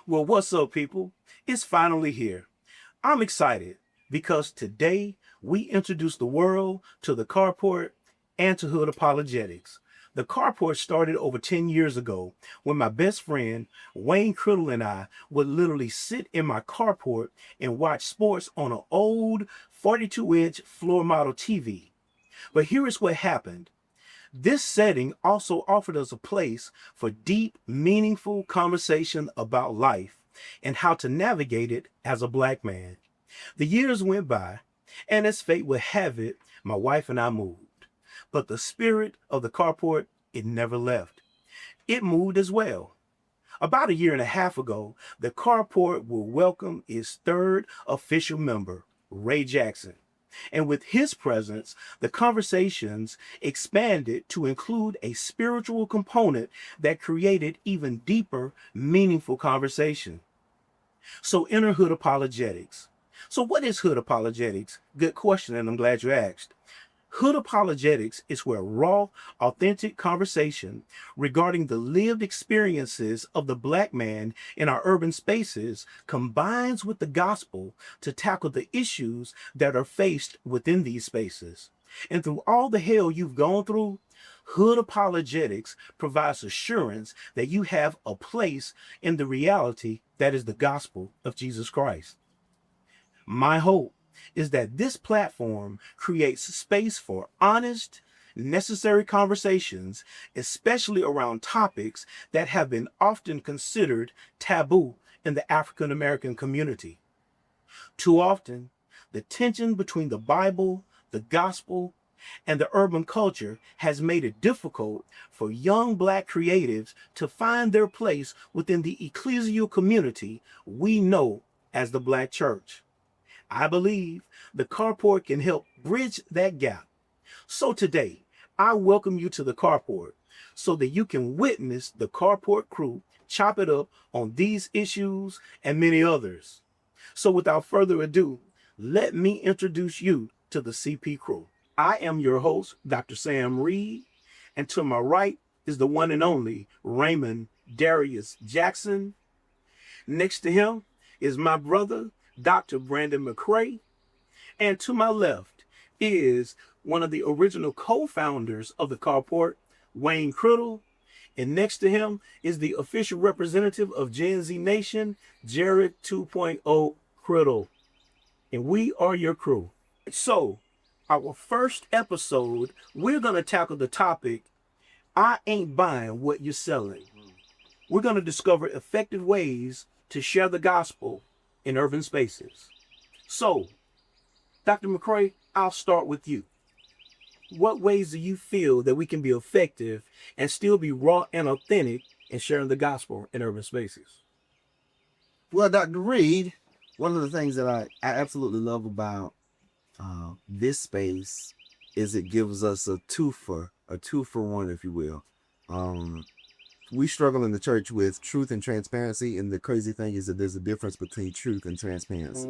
Well, what's up, people? It's finally here. I'm excited because today we introduce the world to the Carport and to Hood Apologetics. The Carport started over 10 years ago when my best friend Wayne Criddle and I would literally sit in my carport and watch sports on an old 42-inch floor model TV. But here is what happened. This setting also offered us a place for deep, meaningful conversation about life and how to navigate it as a black man. The years went by, and as fate would have it, my wife and I moved. But the spirit of the carport, it never left. It moved as well. About a year and a half ago, the carport will welcome its third official member, Ray Jackson. And with his presence, the conversations expanded to include a spiritual component that created even deeper, meaningful conversation. So enter Hood Apologetics. So what is Hood Apologetics? Good question, and I'm glad you asked. Hood Apologetics is where raw, authentic conversation regarding the lived experiences of the black man in our urban spaces combines with the gospel to tackle the issues that are faced within these spaces. And through all the hell you've gone through, Hood Apologetics provides assurance that you have a place in the reality that is the gospel of Jesus Christ. My hope is that this platform creates space for honest, necessary conversations, especially around topics that have been often considered taboo in the African American community. Too often, the tension between the Bible, the gospel, and the urban culture has made it difficult for young black creatives to find their place within the ecclesial community we know as the Black church. I believe the Carport can help bridge that gap. So today, I welcome you to the Carport so that you can witness the Carport crew chop it up on these issues and many others. So without further ado, let me introduce you to the CP crew. I am your host, Dr. Sam Reid, and to my right is the one and only Raymond Darius Jackson. Next to him is my brother, Dr. Brandon McCray, and to my left is one of the original co-founders of the Carport, Wayne Criddle, and next to him is the official representative of Gen Z Nation, Jared 2.0 Criddle, and we are your crew. So, our first episode, we're going to tackle the topic, I ain't buying what you're selling. We're going to discover effective ways to share the gospel in urban spaces. So, Dr. McCray, I'll start with you. What ways do you feel that we can be effective and still be raw and authentic in sharing the gospel in urban spaces? Well, Dr. Reid, one of the things that I absolutely love about this space is it gives us a two for one, if you will. We struggle in the church with truth and transparency, and the crazy thing is that there's a difference between truth and transparency.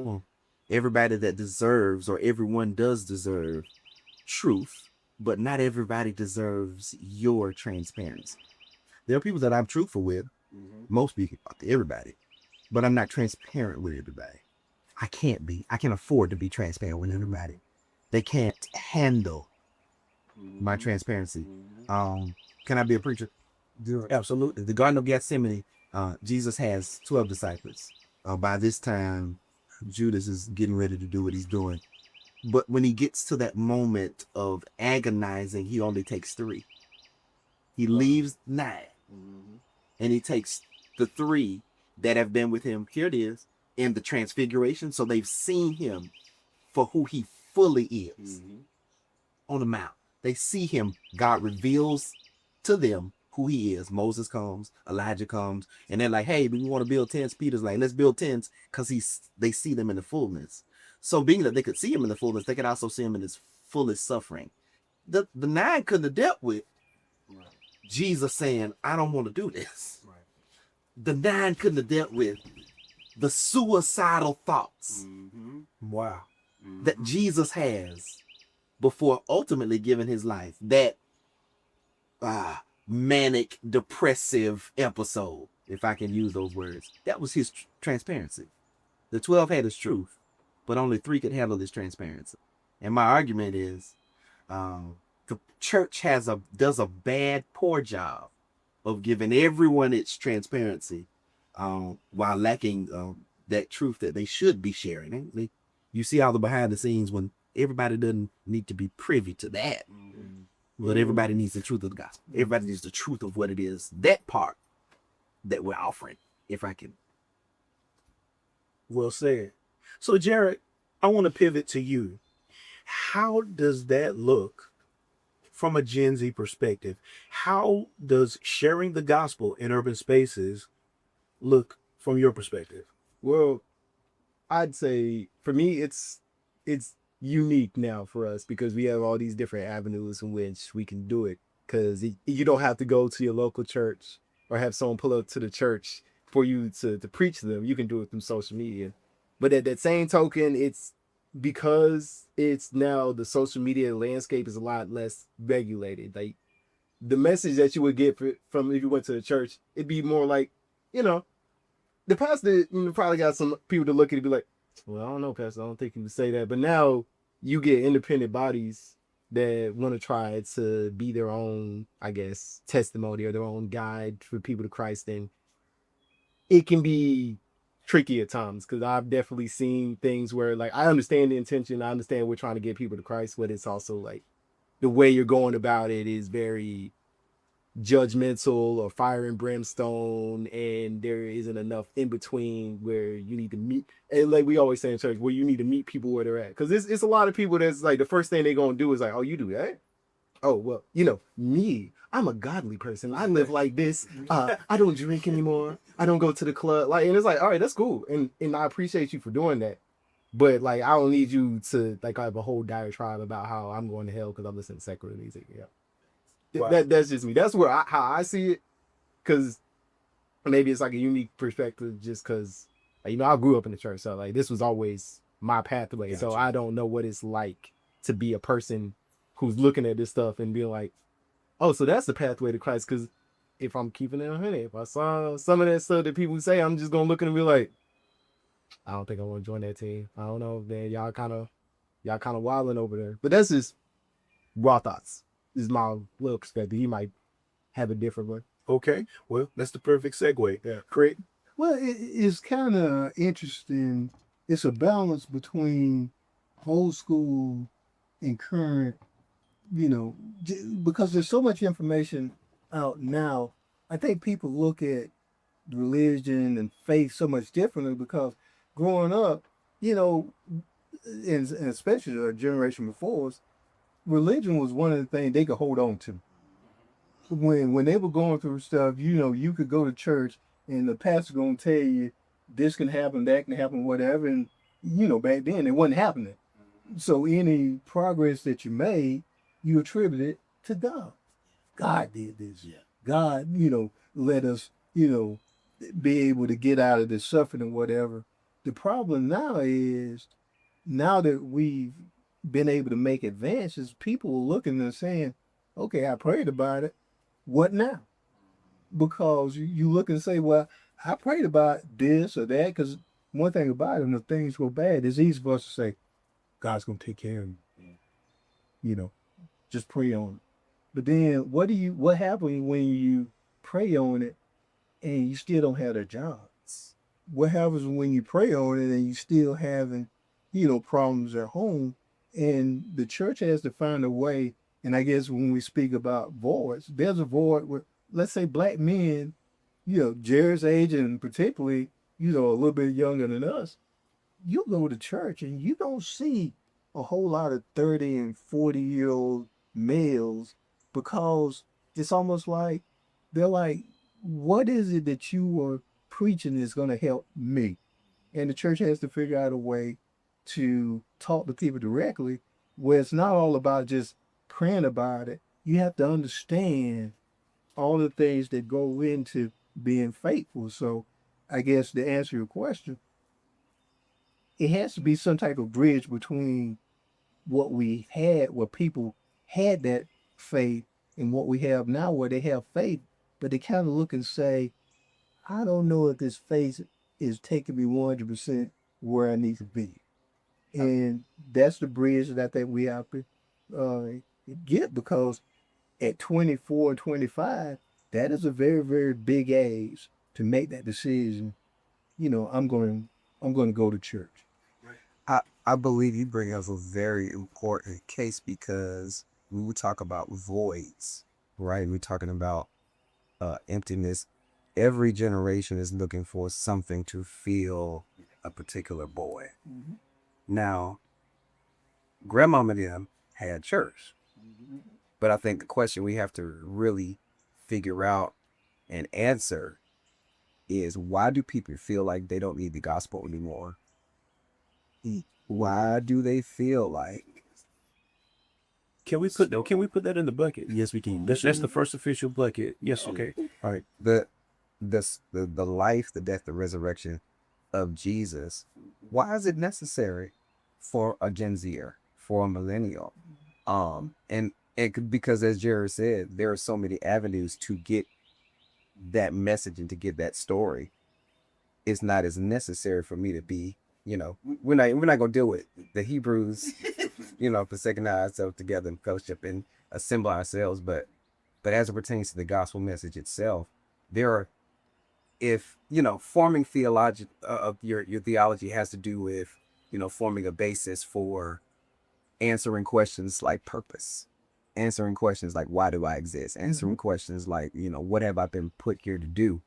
Everybody that deserves, or everyone does deserve truth, but not everybody deserves your transparency. There are people that I'm truthful with, most people, everybody, but I'm not transparent with everybody. I can't be. I can't afford to be transparent with everybody. They can't handle my transparency. Can I be a preacher? Absolutely. The Garden of Gethsemane, Jesus has 12 disciples. By this time, Judas is getting ready to do what he's doing. But when he gets to that moment of agonizing, he only takes 3. He leaves 9. And he takes the 3 that have been with him, here it is, in the transfiguration. So they've seen him for who he fully is on the mount. They see him. God reveals to them who he is. Moses comes, Elijah comes, and they're like, hey, we want to build tents. Peter's like, let's build tents, because they see them in the fullness. So being that they could see him in the fullness, they could also see him in his fullest suffering. The 9 couldn't have dealt with Jesus saying, I don't want to do this. The 9 couldn't have dealt with the suicidal thoughts that Jesus has before ultimately giving his life. That manic depressive episode if I can use those words. That was his transparency. The 12 had his truth, but only 3 could handle this transparency. And my argument is, the church does a poor job of giving everyone its transparency, while lacking that truth that they should be sharing. You see all the behind the scenes when everybody doesn't need to be privy to that. But everybody needs the truth of the gospel. Everybody needs the truth of what it is, that part that we're offering, if I can. Well said. So, Jared, I want to pivot to you. How does that look from a Gen Z perspective? How does sharing the gospel in urban spaces look from your perspective? Well, I'd say for me, it's unique now for us because we have all these different avenues in which we can do it. Because you don't have to go to your local church or have someone pull up to the church for you to preach to them. You can do it through social media. But at that same token, it's because it's now the social media landscape is a lot less regulated. Like the message that you would get from if you went to the church, it'd be more like, you know, the pastor probably got some people to look at it and be like, well, I don't know, pastor, I don't think you would say that. But now you get independent bodies that want to try to be their own, I guess, testimony or their own guide for people to Christ. And it can be tricky at times because I've definitely seen things where, like, I understand the intention. I understand we're trying to get people to Christ, but it's also like the way you're going about it is very judgmental or fire and brimstone, and there isn't enough in between where you need to meet, and like we always say in church, where you need to meet people where they're at, because it's a lot of people that's like the first thing they're gonna do is like, oh, you do that? Oh, well, me, I'm a godly person, I live like this, I don't drink anymore, I don't go to the club, like, and it's like, all right, that's cool, and I appreciate you for doing that, but like I don't need you to like have a whole diatribe about how I'm going to hell because I'm listening to secular music. Yeah. Wow. That's just me. That's where how I see it, because maybe it's like a unique perspective. Just because I grew up in the church, so like this was always my pathway. Gotcha. So I don't know what it's like to be a person who's looking at this stuff and being like, oh, so that's the pathway to Christ. Because if I'm keeping it 100, if I saw some of that stuff that people say, I'm just gonna look and be like, I don't think I want to join that team. I don't know, man. Y'all kind of wilding over there. But that's just raw thoughts. This is my little perspective. He might have a different one. Okay, well, that's the perfect segue. Yeah, great. Well, it's kind of interesting. It's a balance between old school and current, because there's so much information out now. I think people look at religion and faith so much differently because growing up, and especially the generation before us, religion was one of the things they could hold on to. When they were going through stuff, you could go to church and the pastor gonna tell you this can happen, that can happen, whatever. And back then it wasn't happening. So any progress that you made, you attribute it to God. God did this. Yeah. God, let us, be able to get out of this suffering and whatever. The problem now is, now that we've been able to make advances, people are looking and saying, okay, I prayed about it. What now? Because you look and say, well, I prayed about this or that. Because one thing about it, when things go bad, it's easy for us to say, God's going to take care of you. Just pray on it. But then what happens when you pray on it and you still don't have a job? What happens when you pray on it and you still having, problems at home? And the church has to find a way. And I guess when we speak about voids, there's a void with, let's say, black men, Jared's age and particularly, a little bit younger than us. You go to church and you don't see a whole lot of 30 and 40-year-old males, because it's almost like they're like, what is it that you are preaching is going to help me? And the church has to figure out a way to talk to people directly, where it's not all about just praying about it. You have to understand all the things that go into being faithful. So I guess to answer your question, it has to be some type of bridge between what we had, where people had that faith, and what we have now, where they have faith, but they kind of look and say, I don't know if this faith is taking me 100% where I need to be. And that's the bridge that I think we have to get, because at 24 and 25, that is a very, very big age to make that decision. I'm going to go to church. I believe you bring up a very important case, because when we talk about voids, right? We're talking about emptiness. Every generation is looking for something to fill a particular void. Now, grandmama and them had church, but I think the question we have to really figure out and answer is, why do people feel like they don't need the gospel anymore? Why do they feel like Can we put that in the bucket? Yes, we can. That's the first official bucket. Yes, okay. All right. the life, the death, the resurrection of Jesus, why is it necessary for a Gen Zer, for a millennial? Because as Jared said, there are so many avenues to get that message and to get that story. It's not as necessary for me to be, we're not gonna deal with the Hebrews, forsaking ourselves together in fellowship and assemble ourselves, but as it pertains to the gospel message itself, there are, if forming theology of your theology has to do with forming a basis for answering questions like purpose, answering questions like, why do I exist, answering questions like, what have I been put here to do?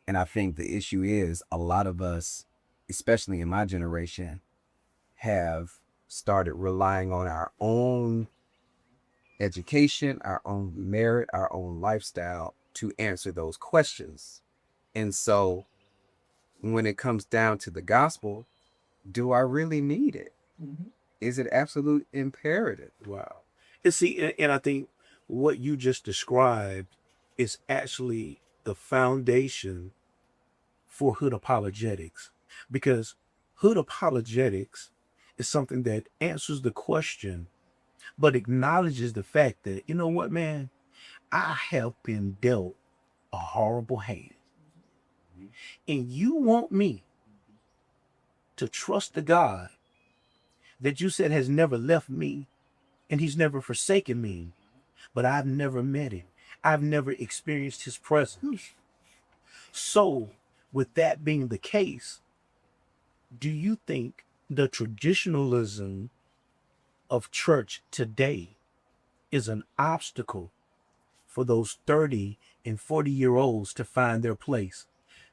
And I think the issue is, a lot of us, especially in my generation, have started relying on our own education, our own merit, our own lifestyle to answer those questions. And so when it comes down to the gospel, do I really need it? Is it absolute imperative? Wow. And see, and I think what you just described is actually the foundation for hood apologetics, because hood apologetics is something that answers the question, but acknowledges the fact that, you know what, man, I have been dealt a horrible hand. And you want me to trust the God that you said has never left me and he's never forsaken me, but I've never met him. I've never experienced his presence. So, with that being the case, do you think the traditionalism of church today is an obstacle for those 30 and 40-year-olds to find their place?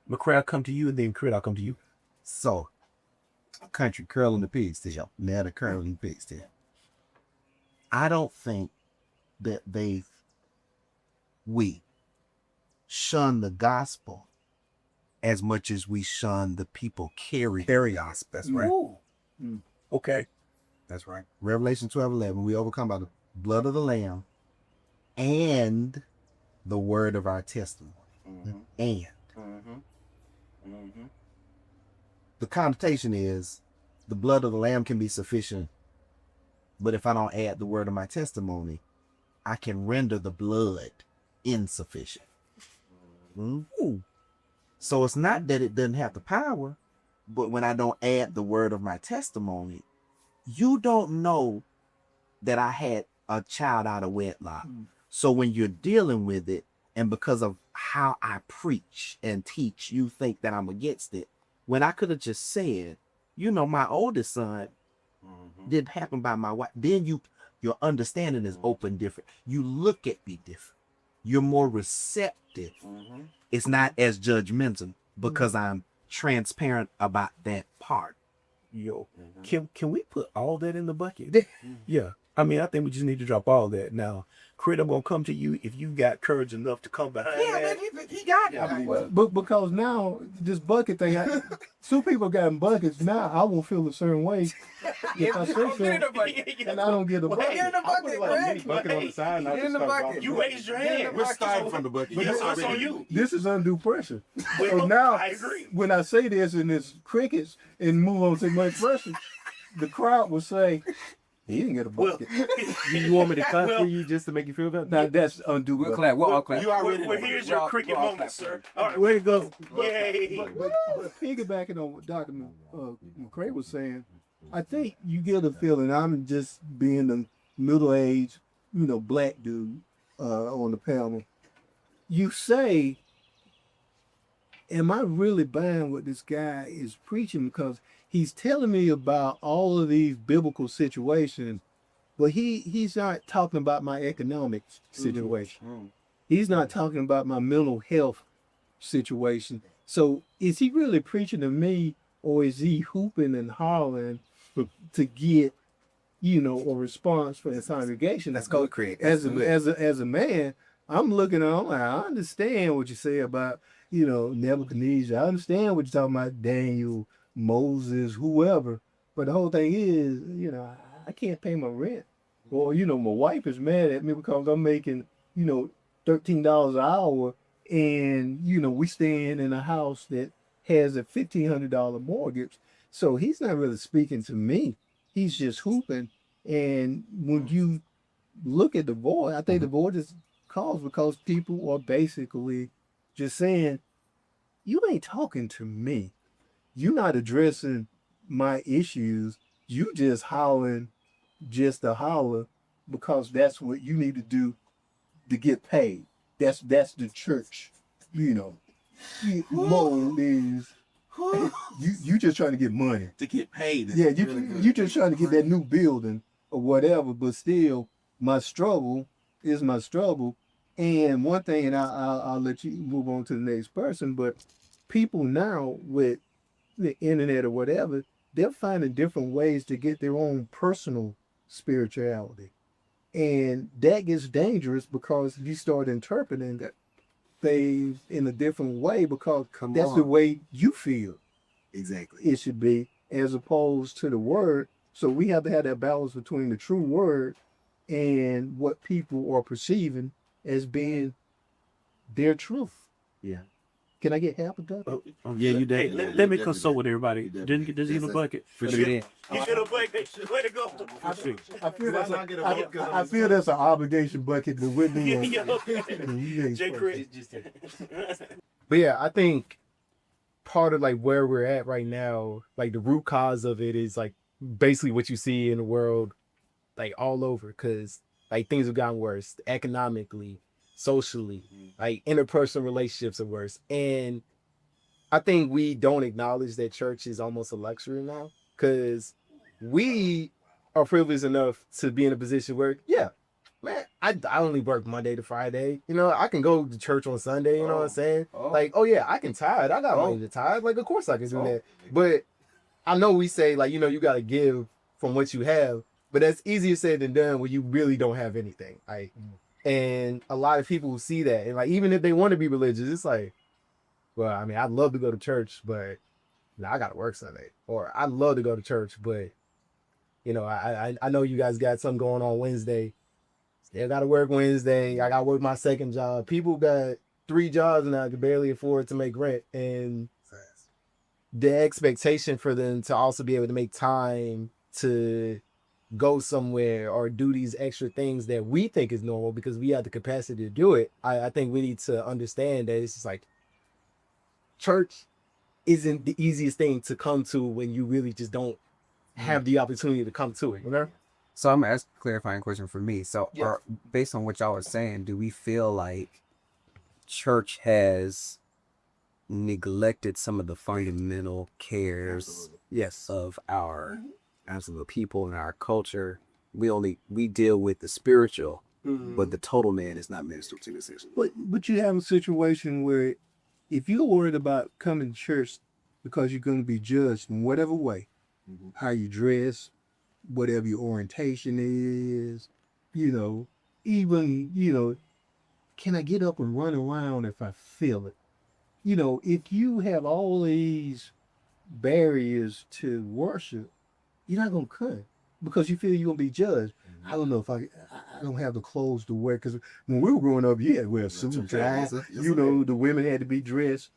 McCray, I'll come to you, and then Crit, I'll come to you. So, country curling the pigs still. Now the curling pigs still. I don't think that we shun the gospel as much as we shun the people carry us. That's right. Okay. That's right. Revelation 12:11. We overcome by the blood of the Lamb and the word of our testimony. And the connotation is, the blood of the Lamb can be sufficient, but if I don't add the word of my testimony, I can render the blood insufficient. So it's not that it doesn't have the power, but when I don't add the word of my testimony, you don't know that I had a child out of wedlock. So when you're dealing with it, and because of how I preach and teach, you think that I'm against it, when I could have just said, my oldest son didn't happen by my wife. Then your understanding is open different. You look at me different. You're more receptive. It's not as judgmental because I'm transparent about that part. Yo, can we put all that in the bucket? Yeah. I mean, I think we just need to drop all that. Now, Crit, I'm going to come to you if you got courage enough to come behind that. He got it. But because now this bucket thing, two people got in buckets. Now I will feel a certain way if I say something and I don't get a bucket. Get in the bucket, Greg. Bucket on the side. And I Get in just the start bucket. You raised your hand. We're starting from the bucket. Yes, that's on you. This is undue pressure. Well, So now, I agree. when I say this and it's crickets and move on to my expression, the crowd will say, He didn't get a Well, bucket. You want me to clap Well- for you just to make you feel better? Now that's undue. We'll clap. We'll all clap. You already well, know. here's We'll your all- cricket we'll all moment, clap sir. for All right. Way to go. Yay. But piggybacking on what Dr. McCray was saying, I think you get a feeling. I'm just being the middle-aged, black dude on the panel. You say, am I really buying what this guy is preaching? Because he's telling me about all of these biblical situations, but he's not talking about my economic situation. He's not talking about my mental health situation. So is he really preaching to me, or is he hooping and hollering to get, a response from his congregation? Let's go, Craig. As a man, I'm looking at him like, I understand what you say about, Nebuchadnezzar. I understand what you're talking about, Daniel, Moses, whoever. But the whole thing is, I can't pay my rent. Or, my wife is mad at me because I'm making, $13 an hour, and, we staying in a house that has a $1,500 mortgage. So he's not really speaking to me. He's just hooping. And when you look at the void, I think the void is caused because people are basically just saying, you ain't talking to me. You're not addressing my issues. You just hollering just to holler because that's what you need to do to get paid. That's the church, Mode is you just trying to get money. To get paid. Yeah, you just trying to get that new building or whatever, but still, my struggle is my struggle. And one thing, and I'll let you move on to the next person, but people now with the internet or whatever, they're finding different ways to get their own personal spirituality. And that gets dangerous because you start interpreting things in a different way because that's the way you feel Exactly. it should be, as opposed to the word. So we have to have that balance between the true word and what people are perceiving as being their truth. Yeah. Can I get half a bucket? Yeah, you Hey, did. let me consult with everybody. Does he have a bucket? For sure. You get a bucket. Way to go. I feel that's Why not get a bucket? 'Cause I feel that's an obligation bucket to Whitney. Yeah, okay. Jay Chris. But yeah, I think part of like where we're at right now, like the root cause of it is like basically what you see in the world, like all over, because like things have gotten worse economically, socially, like interpersonal relationships are worse. And I think we don't acknowledge that church is almost a luxury now because we are privileged enough to be in a position where, yeah, man, I only work Monday to Friday. I can go to church on Sunday, you know what I'm saying? Like, oh yeah, I can tithe. I got money to tithe. Like, of course I can do that. But I know we say, like, you got to give from what you have, but that's easier said than done when you really don't have anything. Like, and a lot of people will see that. And like, even if they want to be religious, it's like, well, I mean, I'd love to go to church, but I got to work Sunday. Or I'd love to go to church, but, I know you guys got something going on Wednesday. Still got to work Wednesday. I got to work my second job. People got 3 jobs and I can barely afford to make rent. And the expectation for them to also be able to make time to go somewhere or do these extra things that we think is normal because we have the capacity to do it. I think we need to understand that it's just like church isn't the easiest thing to come to when you really just don't have the opportunity to come to it. Okay? So I'm gonna ask a clarifying question for me. So, Yeah. based on what y'all are saying, do we feel like church has neglected some of the fundamental cares of our people and our culture? We deal with the spiritual, but the total man is not ministered to this issue. But you have a situation where if you're worried about coming to church because you're going to be judged in whatever way, how you dress, whatever your orientation is, even, can I get up and run around if I feel it? If you have all these barriers to worship, you're not going to come because you feel you're going to be judged. I don't know if I don't have the clothes to wear because when we were growing up, you had to wear a suit and tie. The women had to be dressed.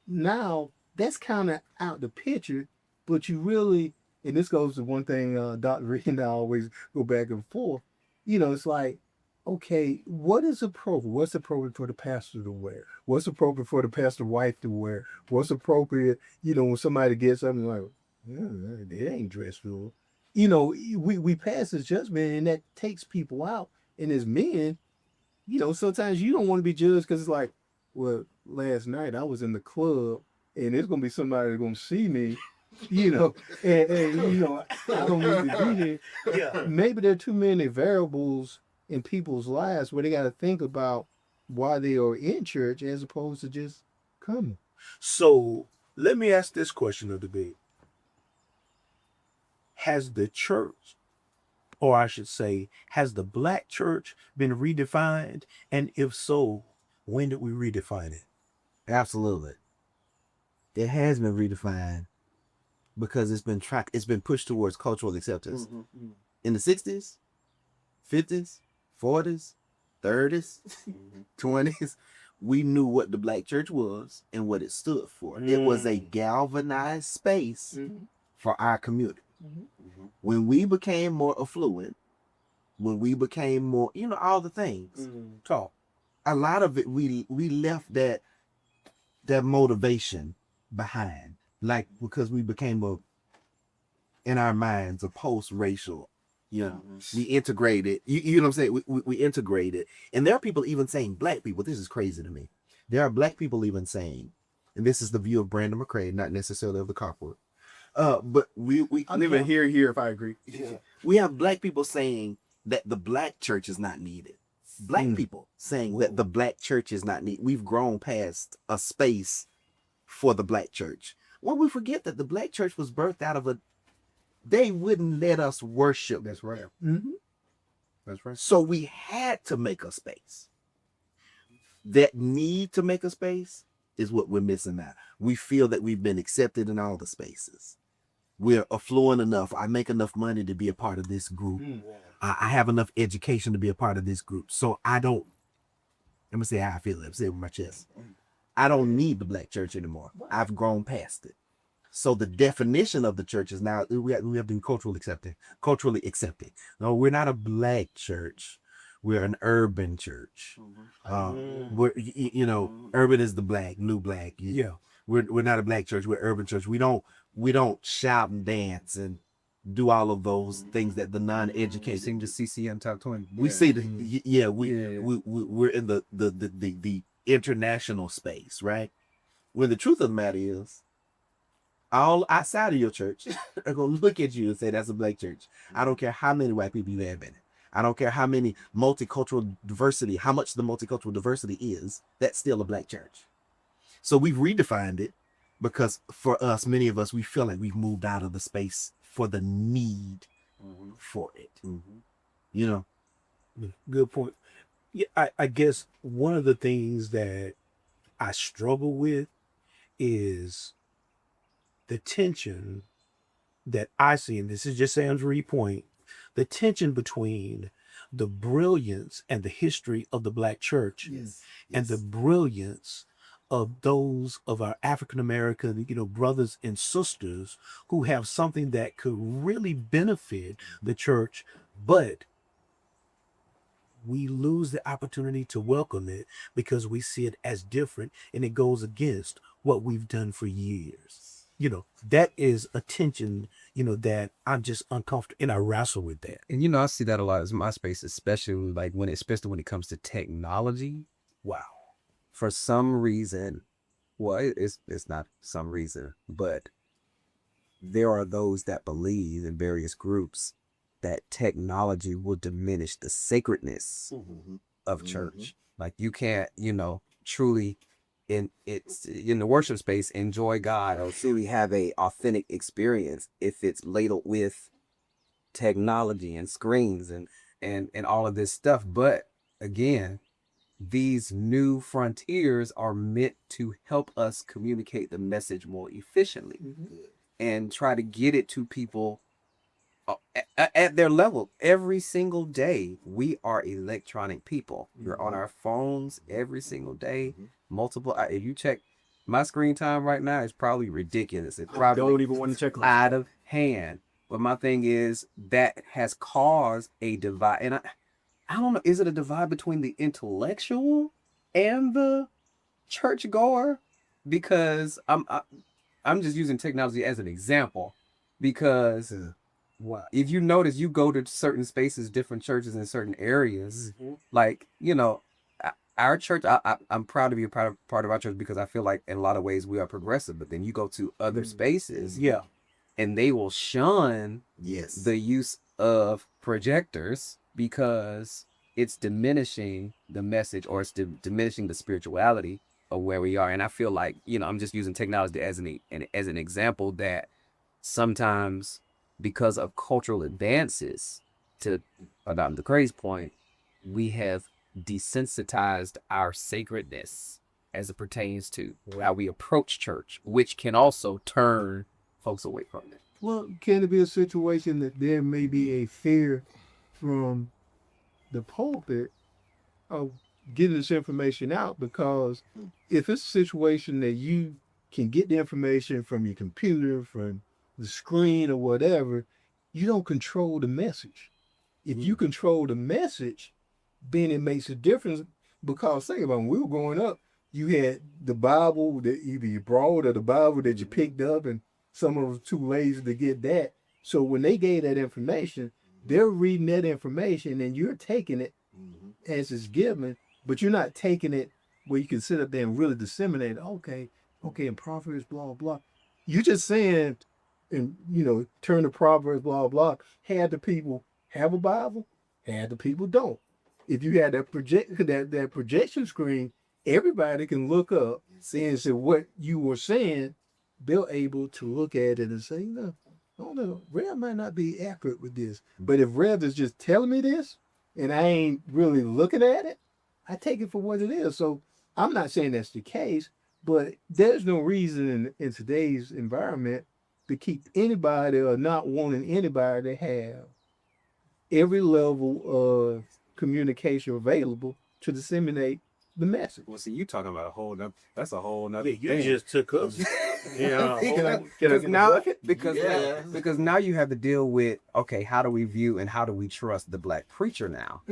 Now, that's kind of out the picture, but you really and this goes to one thing Dr. Reed and I always go back and forth. It's like, okay, what is appropriate? What's appropriate for the pastor to wear? What's appropriate for the pastor wife to wear? What's appropriate, when somebody gets something like, yeah, it ain't dress full. We pass this judgment, and that takes people out. And as men, sometimes you don't want to be judged because it's like, well, last night I was in the club and there's gonna be somebody that's gonna see me, and I don't need to be there. Yeah. Maybe there are too many variables in people's lives where they got to think about why they are in church as opposed to just coming. So let me ask this question of the debate. Has the church, or I should say, has the black church been redefined? And if so, when did we redefine it? Absolutely. It has been redefined because it's been pushed towards cultural acceptance. In the 60s, 50s, 40s, 30s, 20s, we knew what the black church was and what it stood for. It was a galvanized space for our community. When we became more affluent, when we became more, all the things, Talk. a lot of it, we left that motivation behind, like, because we became in our minds, a post-racial, we integrated, you know what I'm saying? We integrated. And there are people even saying, black people, this is crazy to me. There are black people even saying, and this is the view of Brandon McCrae, not necessarily of the Carport, but we I'll even hear if I agree. we have black people saying that the black church is not needed. Black people saying that the black church is not needed. We've grown past a space for the black church. Well, we forget that the black church was birthed out of they wouldn't let us worship. That's right. That's right. So we had to make a space. That need to make a space is what we're missing now. We feel that we've been accepted in all the spaces. We're affluent enough. I make enough money to be a part of this group. I have enough education to be a part of this group. So I'm going to say how I feel. I'm saying with my chest. I don't need the black church anymore. I've grown past it. So the definition of the church is now we have to be culturally accepted. No, we're not a black church. We're an urban church. We're urban is the black, new black. Yeah. We're not a black church. We're urban church. We don't shout and dance and do all of those things that the non-educated Sing the CCM top 20. we see we're in the international space, right? When the truth of the matter is, all outside of your church are gonna look at you and say that's a black church. I don't care how many white people you have in it. I don't care how much the multicultural diversity is, that's still a black church. So we've redefined it because for us, many of us, we feel like we've moved out of the space for the need for it. Good point. Yeah, I guess one of the things that I struggle with is the tension that I see, and this is just Sam's Reid point, the tension between the brilliance and the history of the black church and the brilliance of those of our African American, brothers and sisters who have something that could really benefit the church, but we lose the opportunity to welcome it because we see it as different and it goes against what we've done for years. That is a tension, that I'm just uncomfortable and I wrestle with that. And I see that a lot in my space, especially when it comes to technology. Wow. For some reason, well, it's not some reason, but there are those that believe in various groups that technology will diminish the sacredness of church. Like you can't, truly in the worship space enjoy God or truly have a authentic experience if it's ladled with technology and screens and all of this stuff. But again, these new frontiers are meant to help us communicate the message more efficiently and try to get it to people at their level. Every single day, we are electronic people. We're on our phones every single day. Multiple. If you check my screen time right now, it's probably ridiculous. It's probably Don't even want to check. out of hand. But my thing is that has caused a divide, and I don't know, is it a divide between the intellectual and the churchgoer? Because I'm just using technology as an example, because if you notice, you go to certain spaces, different churches in certain areas, like, you know, our church, I'm proud to be a part of our church, because I feel like in a lot of ways we are progressive. But then you go to other spaces, Yeah. and they will shun Yes. the use of projectors because it's diminishing the message, or it's diminishing the spirituality of where we are. And I feel like, you know, I'm just using technology as an example, that sometimes, because of cultural advances, to Madame de Cray's point, we have desensitized our sacredness as it pertains to how we approach church, which can also turn folks away from it. Well, can it be a situation that there may be a fear from the pulpit of getting this information out? Because if it's a situation that you can get the information from your computer, from the screen or whatever, you don't control the message. If you control the message, then it makes a difference. Because think about it, when we were growing up, you had the Bible that either you borrowed or the Bible that you picked up, and some of us too lazy to get that. So when they gave that information, they're reading that information and you're taking it as it's given, but you're not taking it where you can sit up there and really disseminate. Okay, in Proverbs, blah, blah. You're just saying, and turn to Proverbs, blah, blah. Had the people have a Bible, had the people don't. If you had that projection screen, everybody can look up, see and say what you were saying. They're able to look at it and say, no, Rev might not be accurate with this. But if Rev is just telling me this and I ain't really looking at it, I take it for what it is. So I'm not saying that's the case, but there's no reason in today's environment to keep anybody or not wanting anybody to have every level of communication available to disseminate the message. Well, see, you talking about that's a whole nother You thing. just took us. Because now you have to deal with, okay, how do we view and how do we trust the black preacher now?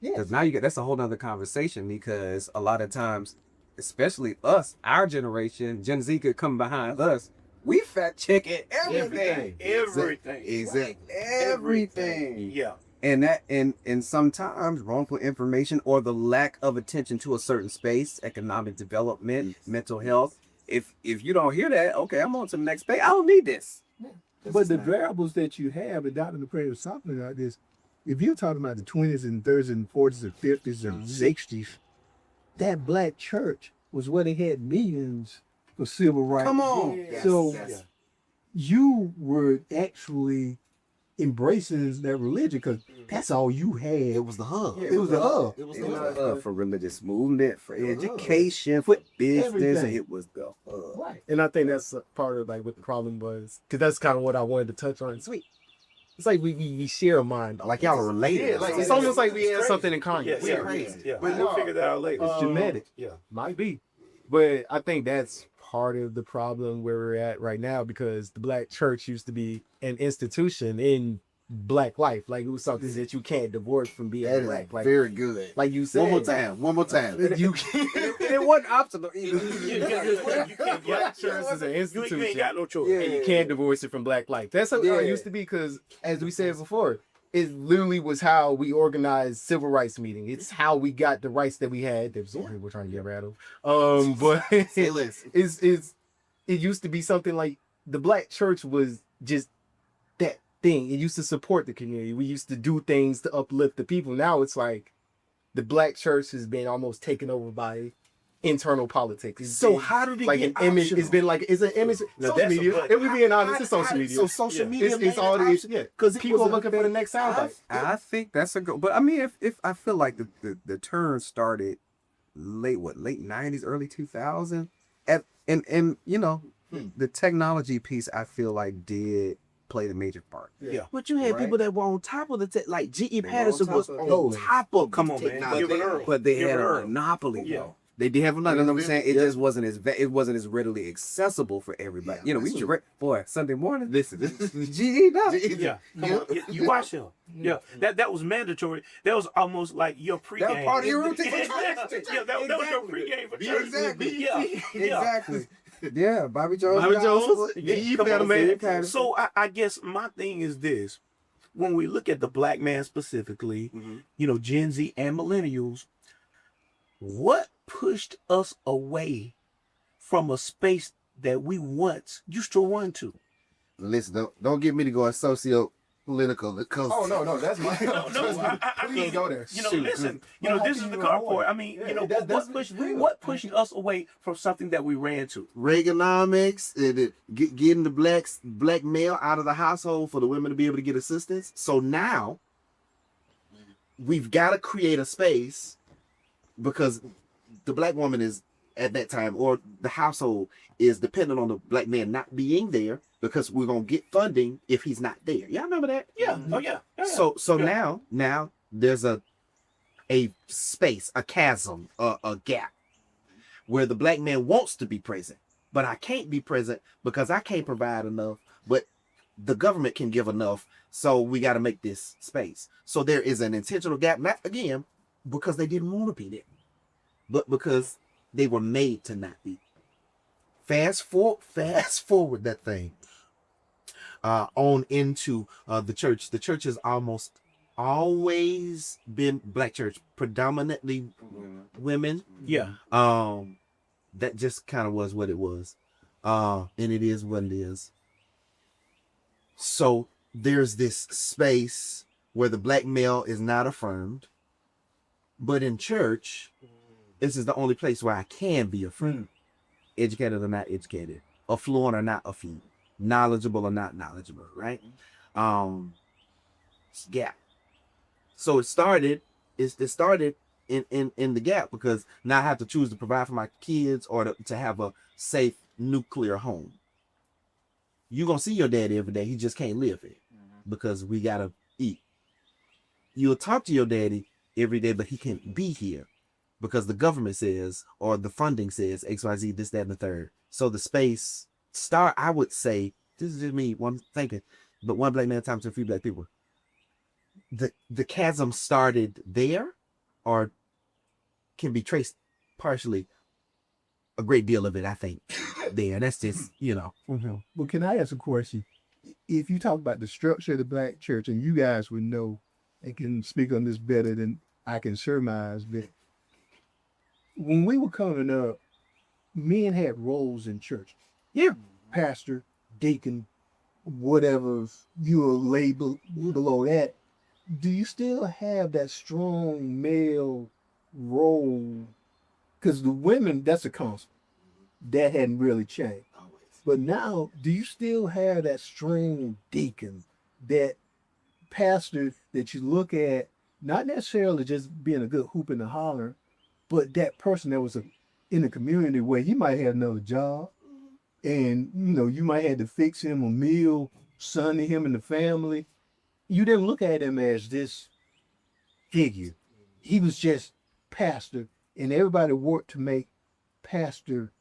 Because now that's a whole nother conversation, because a lot of times, especially us, our generation, Gen Z could come behind us, we fact checking everything. Exactly. Everything. Yeah. And sometimes wrongful information or the lack of attention to a certain space, economic development, mental health. If you don't hear that, okay, I'm on to the next page. I don't need this. But the variables that you have, and Dr. McCray was talking about this, if you're talking about the 20s and 30s and 40s and 50s and 60s, that black church was where they had millions for civil rights. Come on. So you were actually embracing that religion because that's all you had. It was the hub. It was the hub. It was It the was hub. the hub for religious movement, for It was the hub. education, for business. Everything. It was the hub. Right. And I think that's a part of like what the problem was, because that's kind of what I wanted to touch on. Sweet. It's like we share a mind. Like y'all are related. Yeah, like It's almost like we had crazy. something in common. Yeah, We're crazy. Yeah. But We'll figure that out later. It's genetic. Yeah. Might be. But I think that's part of the problem where we're at right now, because the black church used to be an institution in black life. Like it was something that you can't divorce from being That black. is Like, very good. like you said. One more time. You It wasn't optional either. You can't black get church is an You institution. ain't got no choice. And you can't divorce it from black life. That's how it used to be, because as we said before, it literally was how we organized civil rights meeting. It's how we got the rights that we had that we're trying to get rid of. But Say less. it used to be something like the black church was just that thing. It used to support the community. We used to do things to uplift the people. Now it's like the black church has been almost taken over by internal politics. It's So been how did it like get an image? optional? It's been like it's an image. Now Social that's a media. but. And we being honest, it's social media. So social media. It's all the issue. Yeah, because people are looking for the next soundbite. I think that's a good. But I mean, if I feel like the turn started late 90s, early 2000s, and the technology piece, I feel like did play the major part. Yeah. But you had Right. people that were on top of the like G.E. were Patterson on was top on of it. top of Come on, man. technology. Give it Earl. But they Give had it a Earl. monopoly, Yeah. though. They did have a lot You know of what I'm saying? It just wasn't as readily accessible for everybody. Yeah, You know, we that's used to boy Sunday morning. Listen, GE now. Yeah, come on. You watch him. Yeah, that was mandatory. That was almost like your pregame. That was part of your routine. Yeah, that was your pregame for church. Exactly. Yeah, Exactly. Yeah, Bobby Jones. Bobby got Jones us- was- Yeah, he come better on, man. man. So I guess my thing is this: when we look at the black man specifically, you know, Gen Z and millennials, what pushed us away from a space that we once used to run to? Listen, don't get me to go socio-political because no, that's my. I Please mean, go there. you know, Shoot. listen, you Well, know, how this can is the you carport. avoid? I mean, you know, that's what pushed us away from something that we ran to? Reaganomics, getting the black male out of the household for the women to be able to get assistance. So now we've got to create a space because the black woman is at that time, or the household is dependent on the black man not being there because we're gonna get funding if he's not there. Y'all remember that? Yeah. Oh yeah. So Yeah. now there's a space, a chasm, a gap where the black man wants to be present, but I can't be present because I can't provide enough, but the government can give enough. So we got to make this space. So there is an intentional gap, not again because they didn't want to be there, but because they were made to not be. Fast forward that thing on into the church. The church has almost always been black church, predominantly women. Yeah. That just kind of was what it was. And it is what it is. So there's this space where the black male is not affirmed, but in church, this is the only place where I can be affirmed. Educated or not educated, affluent or not affluent, knowledgeable or not knowledgeable, right? Gap. So it started in the gap because now I have to choose to provide for my kids or to have a safe nuclear home. You're gonna see your daddy every day, he just can't live it because we gotta eat. You'll talk to your daddy every day, but he can't be here because the government says, or the funding says XYZ, this, that, and the third. So the space I would say, this is just me, one thinking, but one black man times to a few black people. The chasm started there, or can be traced partially, a great deal of it, I think, there. That's just, you know. Well, can I ask a question? If you talk about the structure of the black church, and you guys would know and can speak on this better than I can surmise, but when we were coming up, men had roles in church. Yeah. Pastor, deacon, whatever you were labeled below that. Do you still have that strong male role? Because the women, that's a constant. That hadn't really changed. But now, do you still have that strong deacon, that pastor that you look at, not necessarily just being a good hoop in the holler, but that person that was in the community where he might have another job, and you might have to fix him a meal, son to him and the family. You didn't look at him as this figure. He was just pastor, and everybody worked to make pastor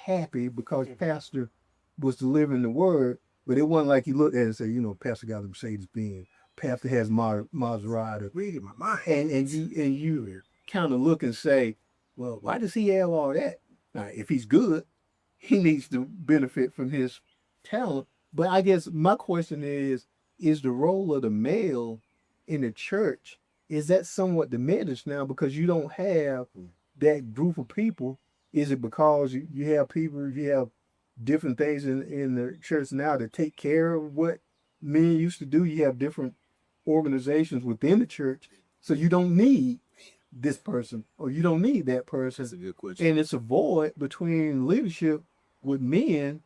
happy because pastor was delivering the word. But it wasn't like he looked at it and said, pastor got a Mercedes-Benz, pastor has Maserati. Reading my mind. And you kind of look and say, well, why does he have all that? Now, if he's good, he needs to benefit from his talent. But I guess my question is the role of the male in the church, is that somewhat diminished now because you don't have that group of people? Is it because you have people, you have different things in the church now to take care of what men used to do? You have different organizations within the church, so you don't need this person or you don't need that person. That's a good question. And it's a void between leadership with men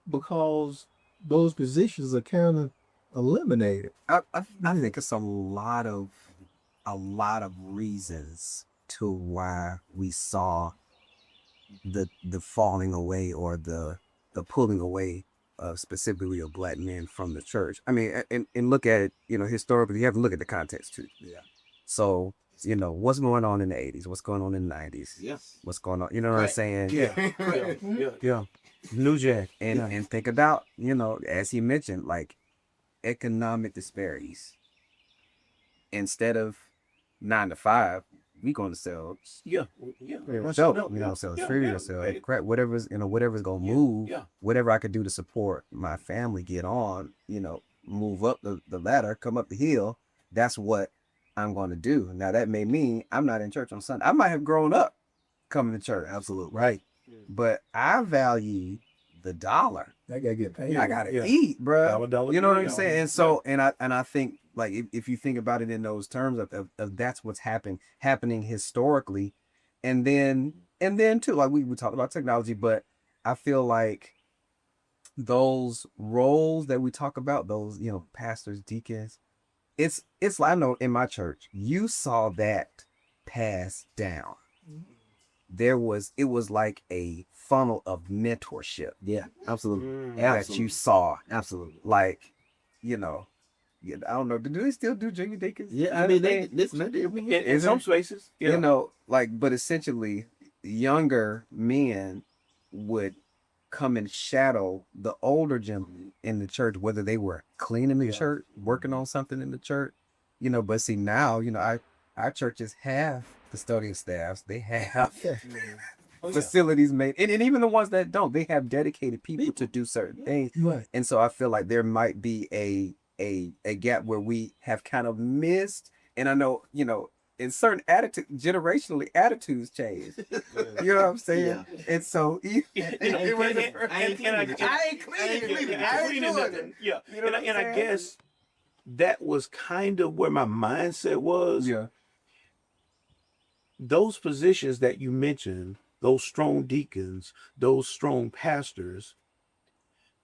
because those positions are kind of eliminated. I think it's a lot of reasons to why we saw the falling away or the pulling away of specifically of black men from the church. I mean, and look at it, historically, you have to look at the context too. Yeah. So You know, what's going on in the 80s? What's going on in the 90s? Yes. What's going on? You know what I'm saying? Yeah. New Jack. And think about, you know, as he mentioned, like economic disparities. Instead of 9 to 5, we going to sell Yeah. soap, you know, sell food, or sell crap, whatever's gonna move, whatever I could do to support my family, get on, you know, move up the ladder, come up the hill. That's what I'm going to do. Now that may mean I'm not in church on Sunday. I might have grown up coming to church, Absolutely. right? But I value the dollar. I gotta get paid. I gotta eat, bro. Dollar, You know what I'm yeah. saying? And so, and I think, like, if you think about it in those terms of that's what's happening historically, and then too, like we talked about technology, but I feel like those roles that we talk about, those, you know, pastors, deacons, it's like, I know in my church, you saw that pass down. It was like a funnel of mentorship Yeah, absolutely. that you saw. Absolutely. Like, you know, I don't know. Do they still do junior deacons? Yeah, I mean, they listen. In some spaces, You know, like, but essentially, younger men would come and shadow the older gentlemen in the church, whether they were cleaning the church, working on something in the church, you know. But see, now, you know, our churches have custodial staffs. They have facilities made, and even the ones that don't, they have dedicated people to do certain things. Right. And so I feel like there might be a gap where we have kind of missed. And I know, you know, in certain generationally, attitudes change. You know what I'm saying? And so I ain't cleaning nothing. Yeah. You know what I'm And I saying? guess that was kind of where my mindset was. Yeah. Those positions that you mentioned, those strong deacons, those strong pastors,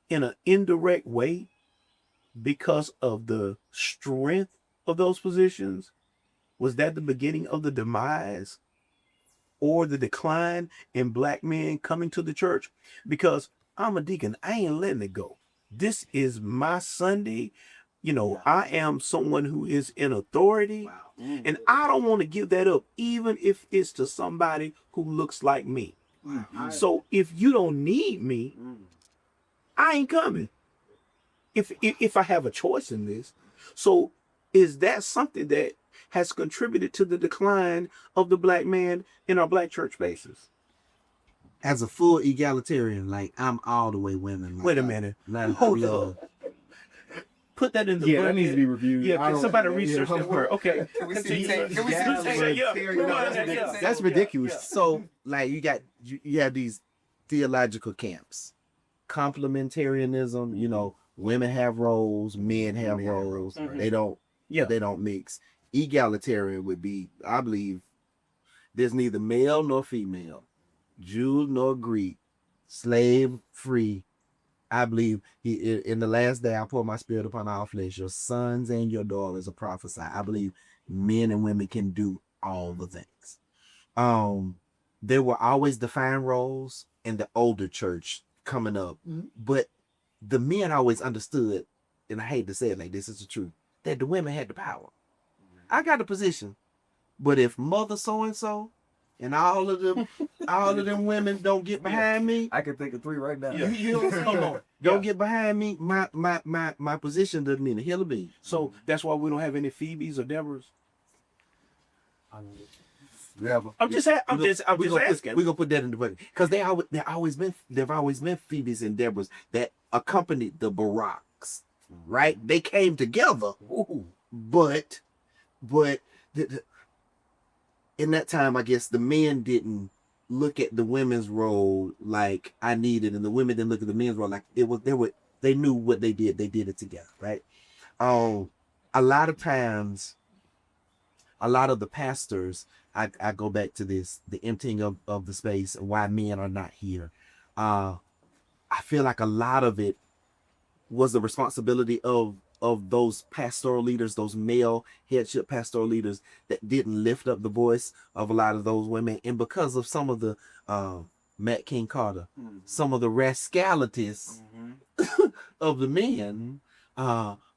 in an indirect way, because of the strength of those positions, was that the beginning of the demise or the decline in black men coming to the church? Because I'm a deacon, I ain't letting it go. This is my Sunday. You know, I am someone who is in authority, and I don't want to give that up, even if it's to somebody who looks like me. So if you don't need me, I ain't coming. If I have a choice in this. So is that something that has contributed to the decline of the black man in our black church spaces? As a full egalitarian, like I'm all the way women. Like, Wait a minute. Like, Hold love. up. Put that in the Yeah, bucket. that needs to be reviewed. Yeah, I can don't- somebody yeah, research yeah. that word? Okay. Can we see Continue. tape? Can we see Yeah, tape? yeah, That's yeah. That's ridiculous. Yeah. So, like, you have these theological camps, complementarianism. You know, women have roles, men have roles. Mhm. They don't. Yeah. They don't mix. Egalitarian would be, I believe, there's neither male nor female, Jew nor Greek, slave free. I believe in the last day I pour my spirit upon all flesh. Your sons and your daughters are prophesy. I believe men and women can do all the things. There were always defined roles in the older church coming up, but the men always understood, and I hate to say it like this, is the truth, that the women had the power. I got the position, but if mother so and so and all of them women don't get behind me, I can think of 3 right now. you know what I'm saying? Don't get behind me. My position doesn't mean a hill of beans. So that's why we don't have any Phoebes or Deborahs. I'm just asking. We're gonna put that in the bucket because they've always been Phoebes and Deborahs that accompanied the Baraks, right? They came together, but in that time, I guess the men didn't look at the women's role like I needed, and the women didn't look at the men's role like it was. They knew what they did. They did it together, right? A lot of times, a lot of the pastors, I go back to this, the emptying of the space and why men are not here. I feel like a lot of it was the responsibility of those pastoral leaders, those male headship pastoral leaders that didn't lift up the voice of a lot of those women. And because of some of the Matt King Carter, some of the rascalities of the men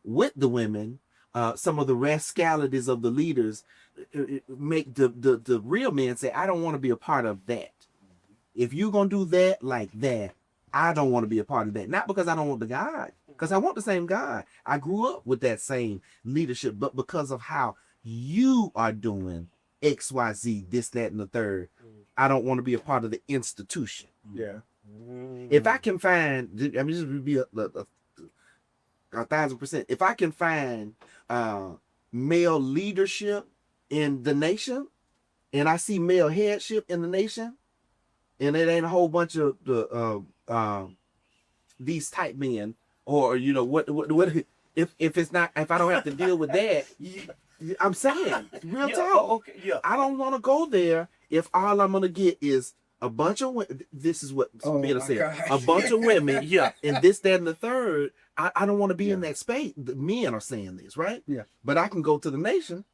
with the women, some of the rascalities of the leaders, make the real men say, I don't want to be a part of that. If you're gonna do that like that, I don't want to be a part of that. Not because I don't want the God, because I want the same God. I grew up with that same leadership, but because of how you are doing XYZ, this, that, and the third, I don't want to be a part of the institution. Yeah. If I can find, I mean, this would be a 1,000%. If I can find male leadership in the nation, and I see male headship in the nation, and it ain't a whole bunch of these type men, or what if it's not, if I don't have to deal with that, I'm saying real talk. Okay, yeah. I don't want to go there if all I'm gonna get is a bunch of women. This is what men are saying. A bunch of women, Yeah. and this, that, and the third. I don't want to be in that space. The men are saying this, right? Yeah. But I can go to the nation,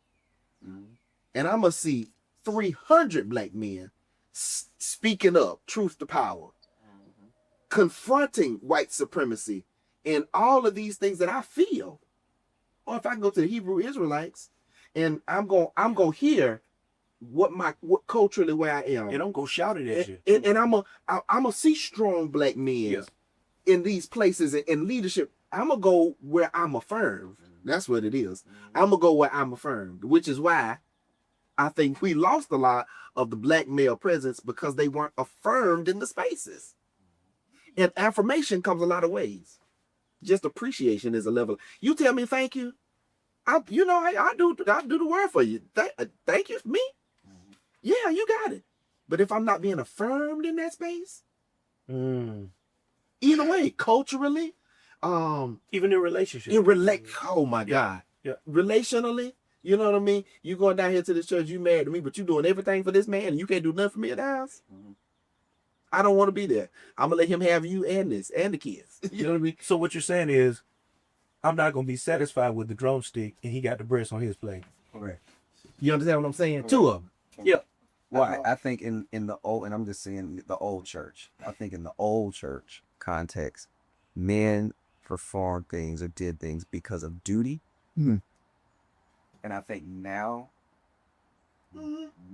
and I'm gonna see 300 black men speaking up, truth to power, confronting white supremacy, and all of these things that I feel. Or if I can go to the Hebrew Israelites, and I'm gonna hear what culturally where I am, And I'm gonna shout it at you. and I'm gonna see strong black men in these places and leadership. I'm gonna go where I'm affirmed. That's what it is. I'm gonna go where I'm affirmed, which is why I think we lost a lot of the black male presence, because they weren't affirmed in the spaces. And affirmation comes a lot of ways. Just appreciation is a level. You tell me thank you, I do the word for you. Thank you for me. Yeah, you got it. But if I'm not being affirmed in that space, either way, culturally, Even in relationships. oh my God. Yeah. Relationally, you know what I mean? You going down here to this church, you married to me, but you doing everything for this man and you can't do nothing for me at the house. I don't want to be there. I'm gonna let him have you and this and the kids. You know what I mean? So what you're saying is, I'm not gonna be satisfied with the drumstick and he got the breast on his plate. Correct. You understand what I'm saying? Two of them. Yeah. Well, I think in the old, and I'm just saying the old church. I think in the old church context, men performed things or did things because of duty. Mhm. And I think now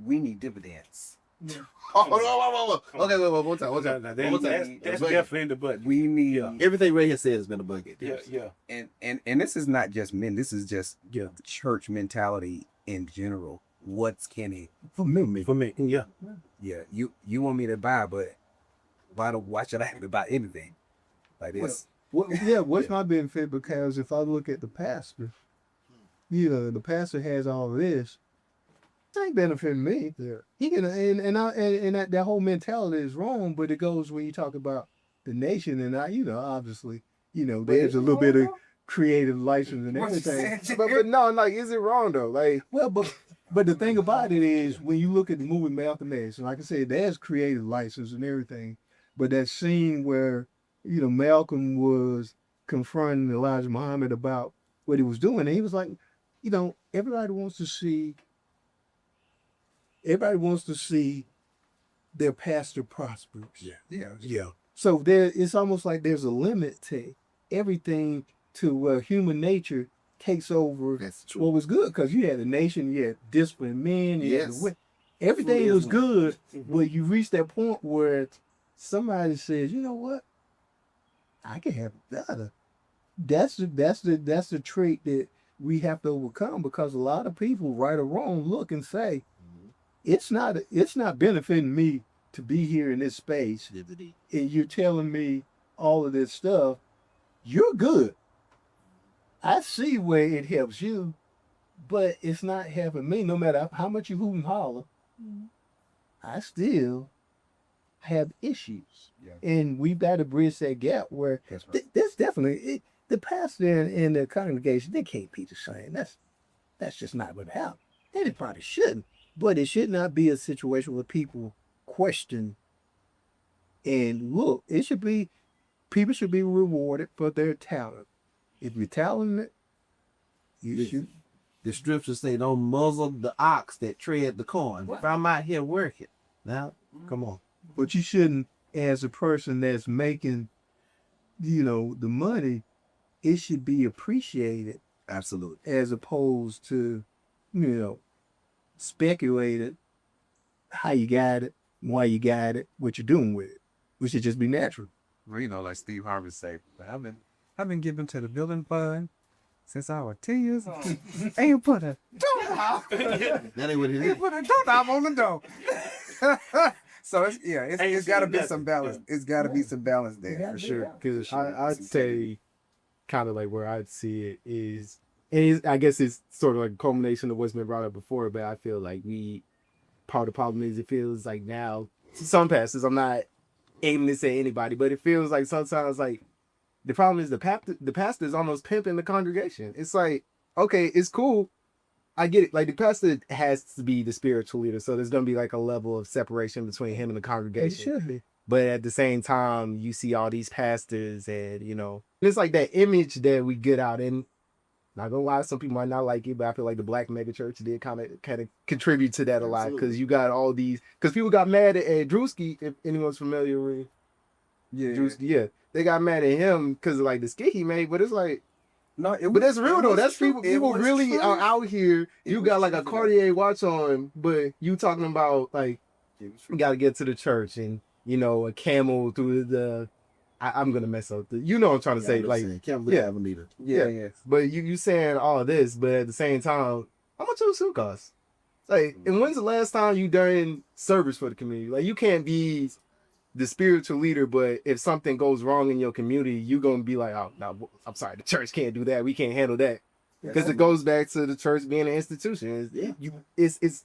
we need dividends. Oh, okay, wait, one time. Now, that's definitely in the budget. We need Everything Ray has said has been a bucket. Yeah. and this is not just men. This is just Yeah. the church mentality in general. What's can it? For me. Yeah. Yeah, you want me to buy, but why should I have to buy anything like this? What's my benefit? Because if I look at the pastor, the pastor has all this. It ain't benefiting me. Yeah. He can, and that whole mentality is wrong. But it goes when you talk about the nation, and obviously, there's a little bit of creative license and everything. But no, like, is it wrong though? Like, Well, but the thing about it is, when you look at the movie Malcolm X, and like I said, there's creative license and everything, but that scene where Malcolm was confronting Elijah Muhammad about what he was doing, and he was like, everybody wants to see their pastor prospers. Yeah. So it's almost like there's a limit to everything, to where human nature takes over That's true. what was good, because you had a nation, you had disciplined men, you had Yes. everything Fully was influenced. good, but you reach that point where somebody says, you know what, I can have better. That's the trait that we have to overcome, because a lot of people, right or wrong, look and say, it's not benefiting me to be here in this space, and you're telling me all of this stuff. You're good. I see where it helps you, but it's not helping me. No matter how much you hoot and holler, I still have issues. Yeah. And we've got to bridge that gap where That's right. that's definitely the pastor and the congregation, they can't be the same. That's just not what happened. And it probably shouldn't. But it should not be a situation where people question and look. People should be rewarded for their talent. If you're talented, you should. The scriptures say, don't muzzle the ox that tread the corn. If I'm out here working, now, come on. But you shouldn't, as a person that's making, the money, it should be appreciated Absolutely. as opposed to, speculated how you got it, why you got it, what you're doing with it. We should just be natural. Well, you know, like Steve Harvey say, I've been giving to the building fund since I was 10 years old. Ain't put a That ain't what it is. ain't put a doorknob on the door. So it's got to be some balance. It's got to be some balance there for sure. Because I'd say kind of like where I'd see it is, and I guess it's sort of like a culmination of what's been brought up before, but I feel like part of the problem is it feels like now, some pastors, I'm not aiming to say anybody, but it feels like sometimes like the problem is the pastor is almost pimping the congregation. It's like, okay, it's cool. I get it. Like the pastor has to be the spiritual leader. So there's going to be like a level of separation between him and the congregation. It should be. But at the same time, you see all these pastors and, it's like that image that we get out. And not gonna lie, some people might not like it, but I feel like the black megachurch did kind of contribute to that a lot. Because you got all these, because people got mad at Drewski, if anyone's familiar with Drewski, yeah. They got mad at him because of like the skit he made, but it's like, No, but that's real though. That's true. people. People was really true. are out here. You got like a true. Cartier watch on, but you talking about like you got to get to the church and a camel through the. I'm gonna mess up. What I'm trying to say. Like, Can't yeah. have a meter. Yeah. but you saying all this, but at the same time, how much your suit cost? Like, and when's the last time you done service for the community? Like, you can't be the spiritual leader, but if something goes wrong in your community, you're gonna be like, oh no, I'm sorry, the church can't do that. We can't handle that because it goes back to the church being an institution. It's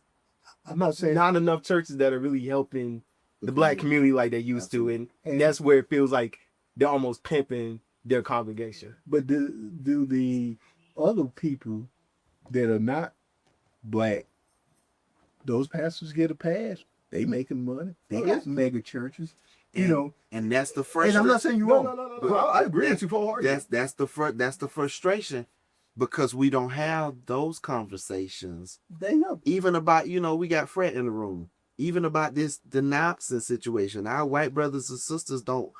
I'm not saying not enough churches that are really helping the black community like they used to, and that's where it feels like they're almost pimping their congregation. But do the other people that are not black, those pastors get a pass? They making money. They got mega churches, And that's the And frustration. I'm not saying you're wrong. No. I agree with you wholeheartedly. That's the frustration because we don't have those conversations. They know. Even about, we got Fred in the room. Even about the Napson situation. Our white brothers and sisters don't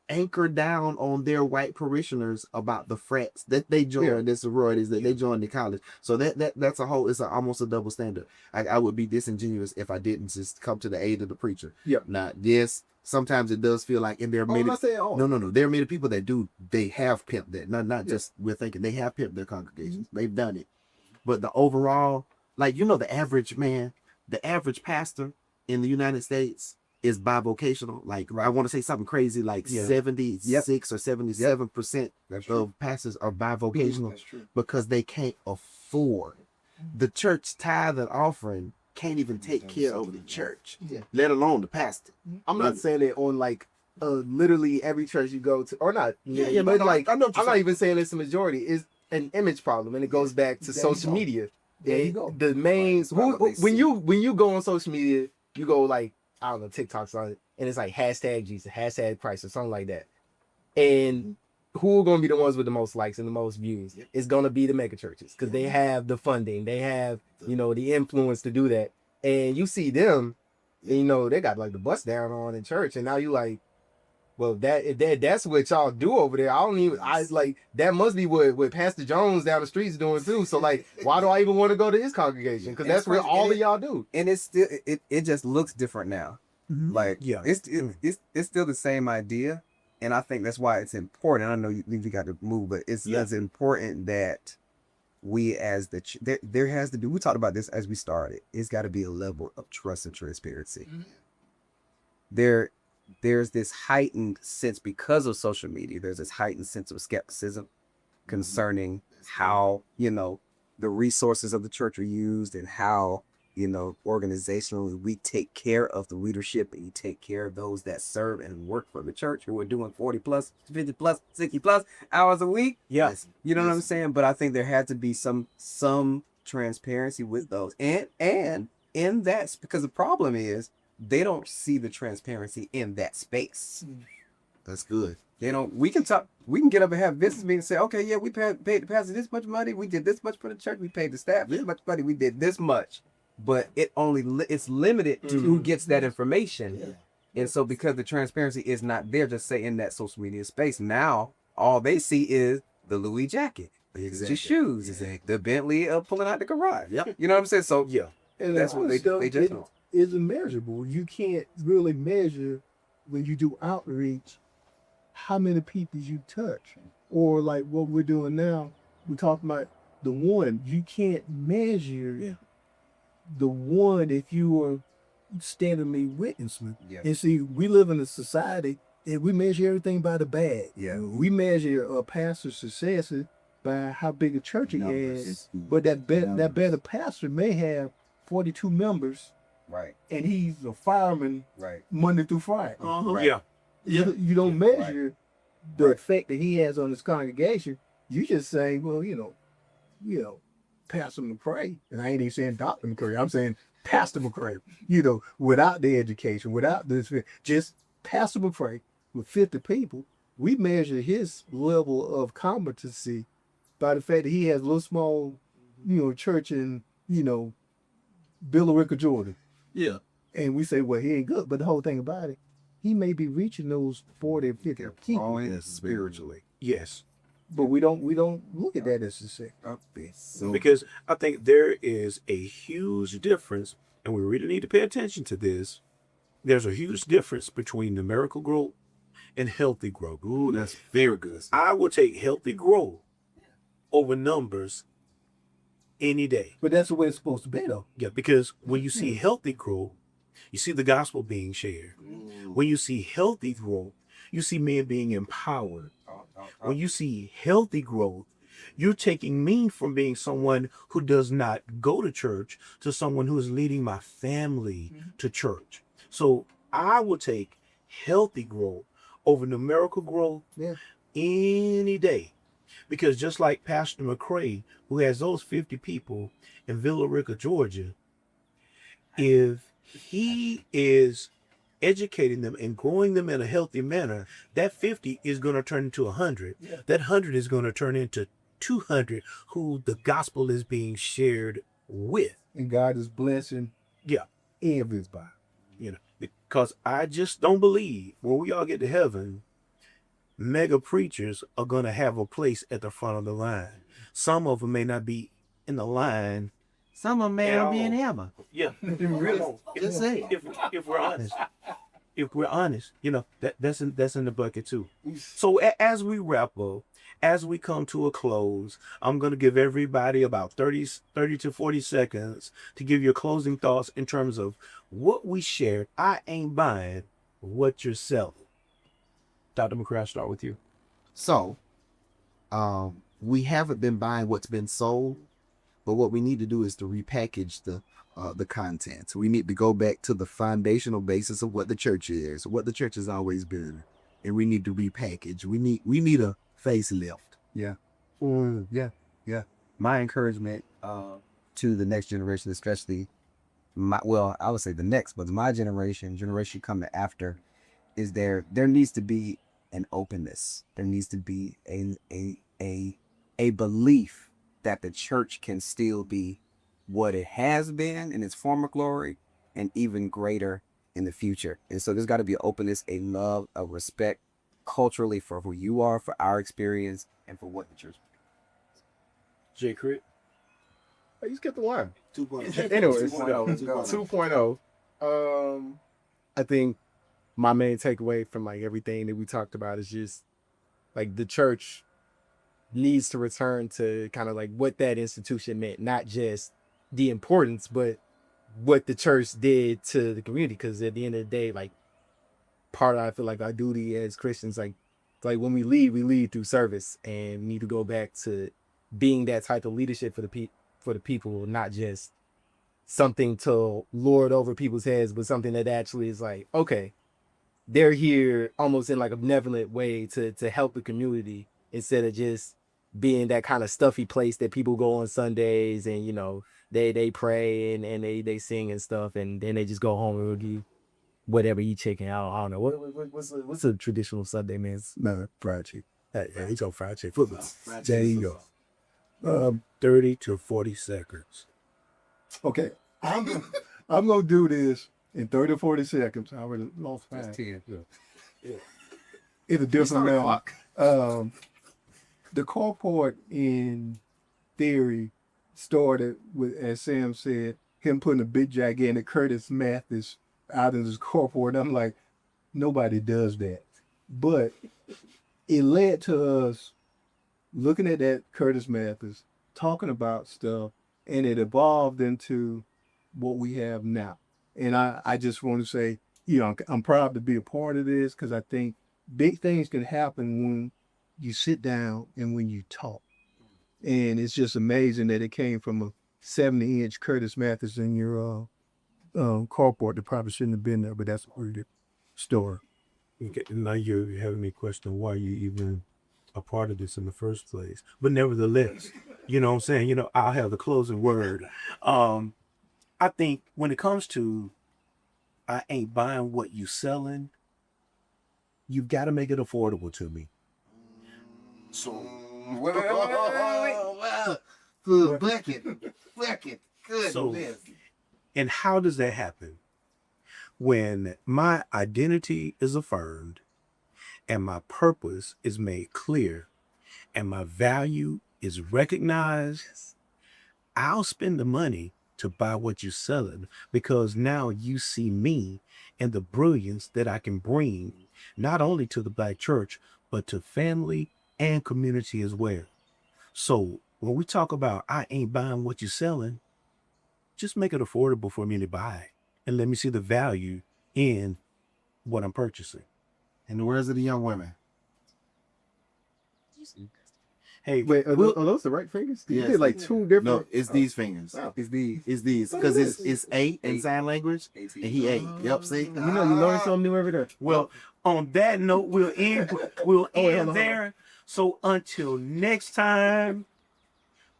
anchor down on their white parishioners about the frats that they join, the sororities that they join the college. So that's almost a double standard. I would be disingenuous if I didn't just come to the aid of the preacher. Yep. Now, yes, sometimes it does feel like, and there are many. I'm not saying all. No. There are many people that they have pimped that. Not just we're thinking, they have pimped their congregations. They've done it. But the overall, like, the average man, the average pastor in the United States is bivocational. Like, I want to say something crazy, like 76 or 77% of pastors are bivocational because they can't afford. The church tithe and offering can't even take care of the church, let alone the pastor. I'm not saying it on like literally every church you go to, or not. But no, like, I know what you're I'm not even saying it's a majority. It's an image problem, and it goes back to social media. There you go. The main when you go on social media, you go like, I don't know, TikTok's on it, and it's like hashtag Jesus, hashtag Christ, or something like that. And who are going to be the ones with the most likes and the most views? It's going to be the mega churches because they have the funding, they have the influence to do that. And you see them, and, they got like the bust down on in church, and now you like, well, that's what y'all do over there. That must be what Pastor Jones down the street's doing too. So like, why do I even want to go to his congregation? Because that's where all of y'all do. And it's still it just looks different now. Mhm. Like, Yeah. it's still the same idea, and I think that's why it's important. I know you got to move, but it's important that we as there has to be. We talked about this as we started. It's got to be a level of trust and transparency. There's this heightened sense because of social media. There's this heightened sense of skepticism concerning how the resources of the church are used and how organizationally we take care of the leadership and you take care of those that serve and work for the church who are doing 40 plus 50 plus 60 plus hours a week. Yes. You know what I'm saying? But I think there had to be some transparency with those and in that, because the problem is they don't see the transparency in that space. That's good. We can get up and have business meetings and say, okay, yeah, we paid the pastor this much money, we did this much for the church, we paid the staff this much money, we did this much. But it's limited to who gets that information. Yeah. And so because the transparency is not there, just say in that social media space, now all they see is the Louis jacket. Exactly. Your shoes. Exactly. The Bentley pulling out the garage. Yep. You know what I'm saying? So Yeah. And that's what they just know. is immeasurable. You can't really measure when you do outreach how many people you touch. Or like what we're doing now, we're talking about the one. You can't measure the one if you are standardly witnessing. Yeah. And see, we live in a society and we measure everything by the bag. Yeah. We measure a pastor's success by how big a church he Numbers. has. But that Numbers. better pastor may have 42 members Right. and he's a fireman Right. Monday through Friday. Right. Yeah. You don't measure the effect that he has on his congregation. You just say, well, you know, Pastor McCray, and I ain't even saying Dr. McCray. I'm saying Pastor McCray. Without the education, without this, just Pastor McCray with 50 people. We measure his level of competency by the fact that he has a little small, church in, Billerica, Georgia. Yeah. And we say, well, he ain't good. But the whole thing about it, he may be reaching those 40 or 50 people. Oh, yeah, spiritually. Yes. But we don't look at that as success. So, Because I think there is a huge difference, and we really need to pay attention to this. There's a huge difference between numerical growth and healthy growth. ooh, that's very good. I will take healthy growth over numbers any day. But that's the way it's supposed to be, though. Yeah, because when you see healthy growth, you see the gospel being shared. When you see healthy growth, you see men being empowered. When you see healthy growth, you're taking me from being someone who does not go to church to someone who is leading my family to church. So I will take healthy growth over numerical growth any day. Because just like Pastor McCray, who has those 50 people in Villa Rica, Georgia, if he is educating them and growing them in a healthy manner, that 50 is going to turn into 100. That 100 is going to turn into 200 who the gospel is being shared with. And God is blessing everybody. Because I just don't believe when we all get to heaven, mega preachers are going to have a place at the front of the line. Some of them may not be in the line. Some of them may not be in heaven. Yeah. Just say it. If we're honest. If we're honest, that's in the bucket too. So as we wrap up, as we come to a close, I'm going to give everybody about 30 to 40 seconds to give your closing thoughts in terms of what we shared. I ain't buying what you're selling. Dr. McCray, I'll start with you. So, we haven't been buying what's been sold, but what we need to do is to repackage the content. So we need to go back to the foundational basis of what the church is, what the church has always been, and we need to repackage. We need a facelift. Yeah. My encouragement to the next generation, especially I would say the next, but my generation coming after, is there needs to be an openness. There needs to be a belief that the church can still be what it has been in its former glory and even greater in the future. And so there's got to be an openness, a love, a respect culturally for who you are, for our experience, and for what the church is. J. Crit. You skipped the line. 2.0. Anyways, 2.0. 2.0. I think my main takeaway from like everything that we talked about is just like the church needs to return to kind of like what that institution meant, not just the importance, but what the church did to the community. Because at the end of the day, like part of I feel like our duty as Christians, like when we lead through service, and we need to go back to being that type of leadership for the people, not just something to lord over people's heads, but something that actually is like, okay, they're here almost in like a benevolent way to help the community, instead of just being that kind of stuffy place that people go on Sundays and they pray and they sing and stuff, and then they just go home and give whatever you chicken. I don't know what's a traditional Sunday man's fried chicken. Yeah, he's on fried chicken football. There you go. 30 to 40 seconds. Okay, I'm gonna do this in 30 or 40 seconds. I already lost time. Just 10. It's a different amount. the carport in theory started with, as Sam said, him putting a big gigantic Curtis Mathis out in his carport. I'm like, nobody does that. But it led to us looking at that Curtis Mathis, talking about stuff, and it evolved into what we have now. And I just want to say, I'm proud to be a part of this because I think big things can happen when you sit down and when you talk. And it's just amazing that it came from a 70-inch Curtis Mathis in your carport that probably shouldn't have been there, but that's a pretty story. Okay, now you're having me question why you even a part of this in the first place. But nevertheless, you know what I'm saying? I'll have the closing word. I think when it comes to I ain't buying what you selling, you've got to make it affordable to me. So Wait. Bucket. Goodness. and how does that happen? When my identity is affirmed and my purpose is made clear and my value is recognized, I'll spend the money to buy what you're selling because now you see me and the brilliance that I can bring not only to the Black church, but to family and community as well. So when we talk about I ain't buying what you're selling, just make it affordable for me to buy and let me see the value in what I'm purchasing. In the words of the young women. Hey, Wait, are those the right fingers? You Yes. did like two different. No, it's these fingers. Oh, it's these. It's these. Because it's 8 in sign language. And he 8. Yep, see? You learn something new every day. well, on that note, we'll end hold on. there. So until next time,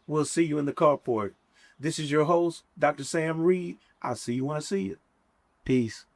we'll see you in the carport. This is your host, Dr. Sam Reid. I'll see you when I see you. Peace.